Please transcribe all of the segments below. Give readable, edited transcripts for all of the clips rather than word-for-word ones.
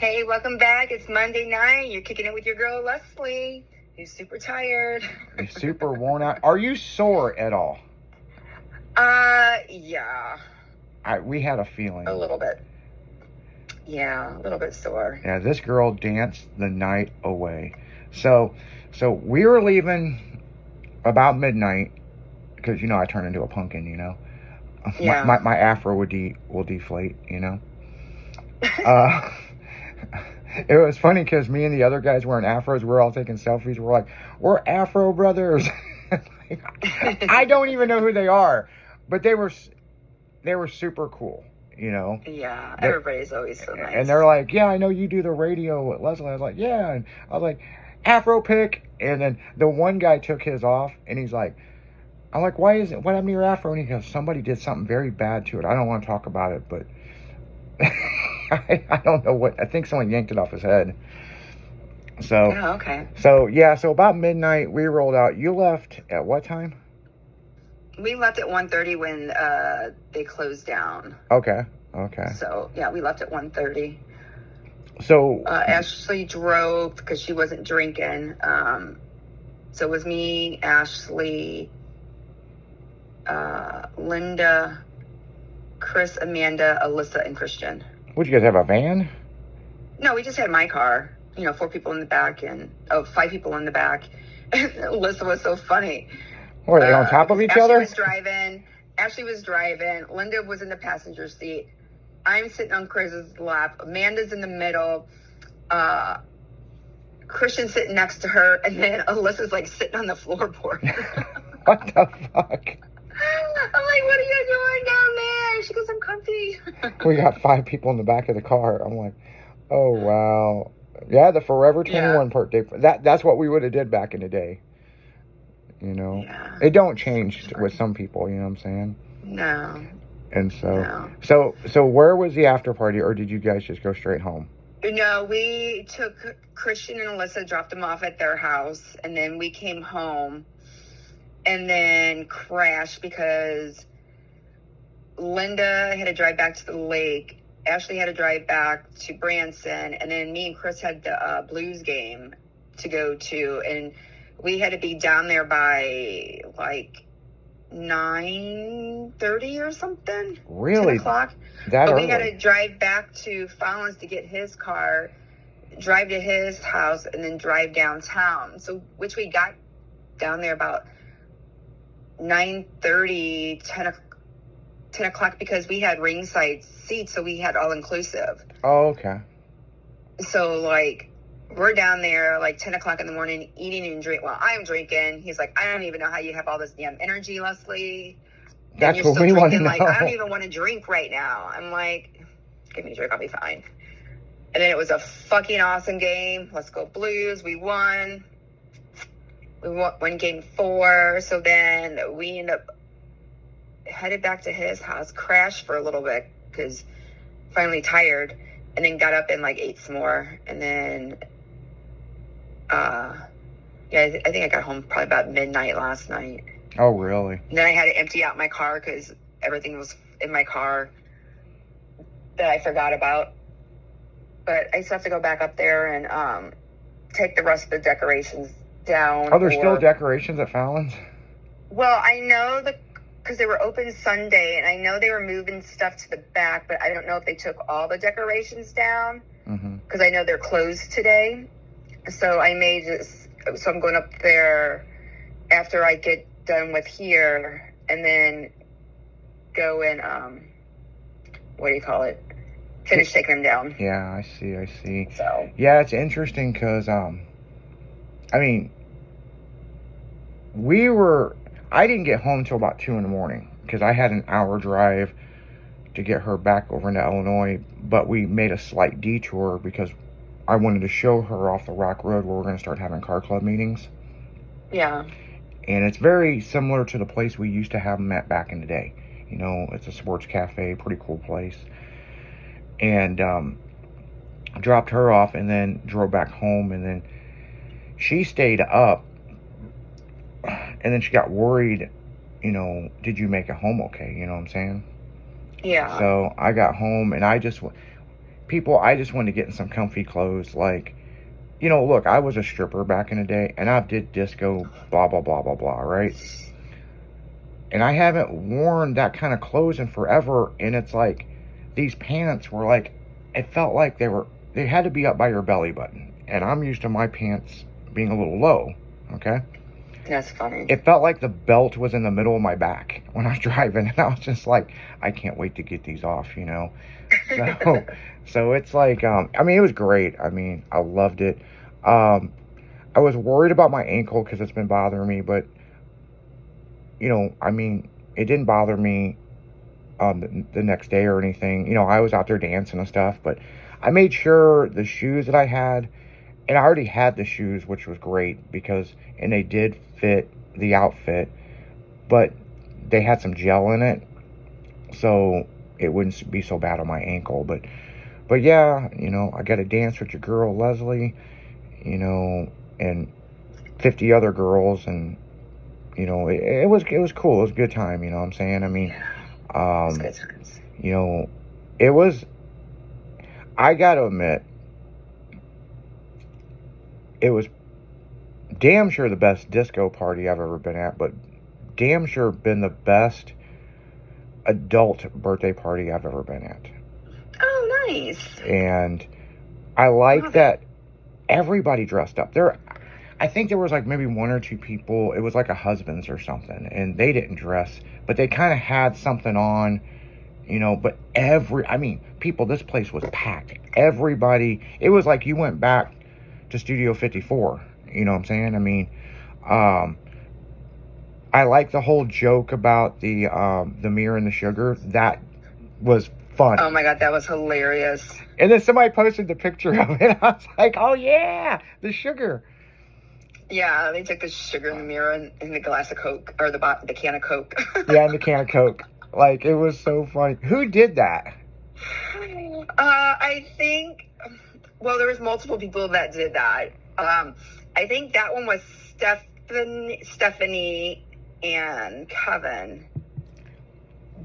Hey, welcome back. It's Monday night. You're kicking it with your girl, Leslie. Who's super tired. You're super worn out. Are you sore at all? Yeah. We had a feeling. A little bit. Yeah, a little bit sore. Yeah, this girl danced the night away. So we were leaving about midnight because, I turn into a pumpkin, Yeah. My afro will deflate, It was funny because me and the other guys wearing afros, we're all taking selfies. We're like, we're Afro brothers. I don't even know who they are, but they were super cool, Yeah, everybody's always so nice. And they're like, yeah, I know you do the radio with Leslie. I was like, yeah. And I was like, Afro pick. And then the one guy took his off, and he's like, I'm like, what happened to your afro? And he goes, somebody did something very bad to it. I don't want to talk about it, but I don't know what. I think someone yanked it off his head. So. Oh, okay. So about midnight we rolled out. You left at what time? We left at 1:30 when they closed down. Okay. So yeah, we left at 1:30. So Ashley drove because she wasn't drinking. So it was me, Ashley, Linda, Chris, Amanda, Alyssa, and Christian. Would you guys have a van? No, we just had my car. 4 people in the back and 5 people in the back. Alyssa was so funny. Were they on top of each other? Ashley was driving. Linda was in the passenger seat. I'm sitting on Chris's lap. Amanda's in the middle. Christian's sitting next to her, and then Alyssa's like sitting on the floorboard. What the fuck? I'm like, what are you doing down there? She goes, I'm comfy. We got 5 people in the back of the car. I'm like, oh wow. Yeah, the Forever 21 birthday. That's what we would have did back in the day. Yeah. It don't change with some people, you know what I'm saying? No. And so where was the after party, or did you guys just go straight home? No, we took Christian and Alyssa, dropped them off at their house, and then we came home and then crashed because Linda had to drive back to the lake. Ashley had to drive back to Branson, and then me and Chris had the Blues game to go to, and we had to be down there by like 9:30 or something. Really? 10 o'clock. That but early? We had to drive back to Fallon's to get his car, drive to his house, and then drive downtown. So, which we got down there about 9:30, 10 o'clock because we had ringside seats, so we had all inclusive. Oh, okay. So, like, we're down there like 10 o'clock in the morning eating and drinking. Well, I'm drinking. He's like, I don't even know how you have all this damn energy, Leslie. That's what we want to know. Like, I don't even want to drink right now. I'm like, give me a drink, I'll be fine. And then it was a fucking awesome game. Let's go Blues. We won. We won game 4. So then we ended up headed back to his house, crashed for a little bit because finally tired, and then got up and like ate some more. And then, I think I got home probably about midnight last night. Oh, really? And then I had to empty out my car because everything was in my car that I forgot about. But I still have to go back up there and take the rest of the decorations down. Oh, there's still decorations at Fallon's? Well, I know because they were open Sunday, and I know they were moving stuff to the back, but I don't know if they took all the decorations down because I know they're closed today. So I'm going up there after I get done with here, and then go and finish taking them down. Yeah, I see. So yeah, it's interesting because I didn't get home till about 2 a.m. because I had an hour drive to get her back over into Illinois, but we made a slight detour because I wanted to show her off the Rock Road where we're going to start having car club meetings. Yeah. And it's very similar to the place we used to have them at back in the day. It's a sports cafe, pretty cool place. And dropped her off and then drove back home, and then she stayed up, and then she got worried, did you make it home okay? You know what I'm saying? Yeah. So I got home, and people, I just wanted to get in some comfy clothes. Like, you know, look, I was a stripper back in the day, and I did disco, blah, blah, blah, blah, blah, right? And I haven't worn that kind of clothes in forever, and it's like, these pants were like, it felt like they had to be up by your belly button, and I'm used to my pants being a little low, okay? That's funny. It felt like the belt was in the middle of my back when I was driving, and I was just like, I can't wait to get these off, you know? So it's like, I mean, it was great. I mean, I loved it. I was worried about my ankle because it's been bothering me, but, you know, I mean, it didn't bother me the next day or anything. You know, I was out there dancing and stuff, but I made sure the shoes that I had, and I already had the shoes, which was great and they did fit the outfit, but they had some gel in it, so it wouldn't be so bad on my ankle. But yeah, you know, I got to dance with your girl Leslie, you know, and 50 other girls, and you know, it was cool. It was a good time, you know what I'm saying? I mean, It was good times. you know, it was, I got to admit, it was damn sure the best disco party I've ever been at, but damn sure been the best adult birthday party I've ever been at. Oh, nice. And I like Love that everybody dressed up. I think there was like maybe one or two people, it was like a husband's or something, and they didn't dress, but they kind of had something on, you know, but I mean, people, this place was packed. Everybody, it was like you went back to Studio 54, you know what I'm saying? I mean, I like the whole joke about the mirror and the sugar. That was fun. Oh my God, that was hilarious. And then somebody posted the picture of it. I was like, oh yeah, the sugar. Yeah, they took the sugar in the mirror and the glass of Coke, or the can of Coke. Yeah, and the can of Coke. Like, it was so funny. Who did that? I think, well, there was multiple people that did that. I think that one was Stephanie and Kevin.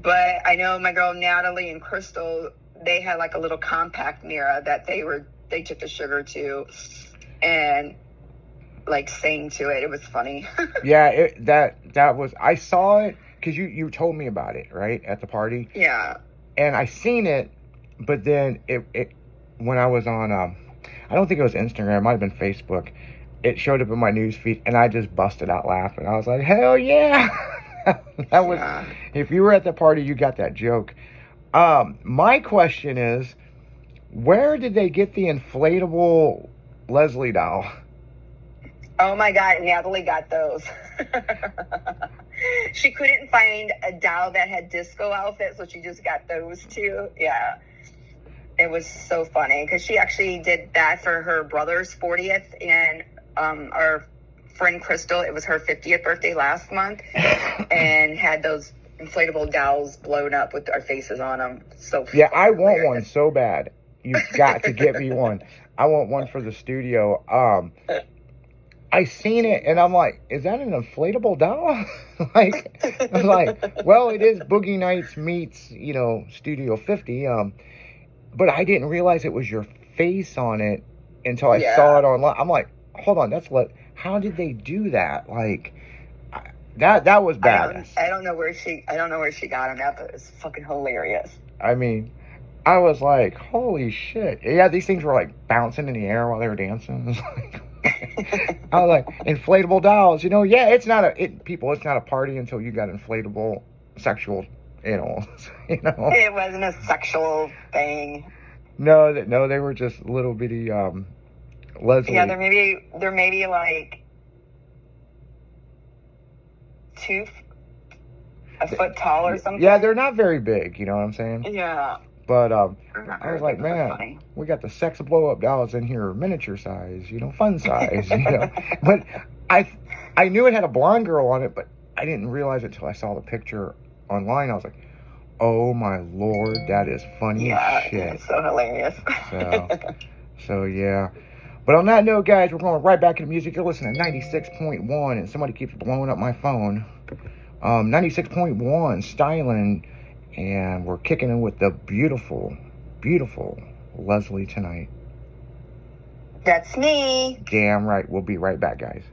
But I know my girl Natalie and Crystal, they had like a little compact mirror that they took the sugar to and like sang to it. It was funny. Yeah, that was, I saw it because you told me about it, right, at the party. Yeah. And I seen it, but then it when I was on, I don't think it was Instagram, it might have been Facebook, it showed up in my news feed, and I just busted out laughing. I was like, hell yeah. That was, Yeah. If you were at the party, you got that joke. My question is, where did they get the inflatable Leslie doll? Oh my God, Natalie got those. She couldn't find a doll that had disco outfits, so she just got those two. Yeah. It was so funny because she actually did that for her brother's 40th, and our friend Crystal, it was her 50th birthday last month, and had those inflatable dolls blown up with our faces on them. So yeah, I want hilarious. one so bad. You've got to get me one. I want one for the studio. I seen it and I'm like, is that an inflatable doll? I was like, well, it is Boogie Nights meets, you know, Studio 50. But I didn't realize it was your face on it until I saw it online. I'm like, hold on, how did they do that? Like, that was badass. I don't know where she got them at, but it was fucking hilarious. I mean, I was like, holy shit. Yeah, these things were like bouncing in the air while they were dancing. It was like, I was like, inflatable dolls, you know? Yeah, it's not a party until you got inflatable sexual animals, you know? It wasn't a sexual thing. No, they were just little bitty Leslie. Yeah, there may be like a foot tall or something. Yeah, they're not very big, you know what I'm saying? Yeah. But I was like, man, funny. we got the sex blow up dolls in here, miniature size, you know, fun size, you know. But I knew it had a blonde girl on it, but I didn't realize it till I saw the picture online. I was like, oh my Lord, that is funny as shit. It's so hilarious. So yeah. But on that note, guys, we're going right back into music. You're listening to 96.1, and somebody keeps blowing up my phone. 96.1, styling. And we're kicking in with the beautiful, beautiful Leslie tonight. That's me. Damn right. We'll be right back, guys.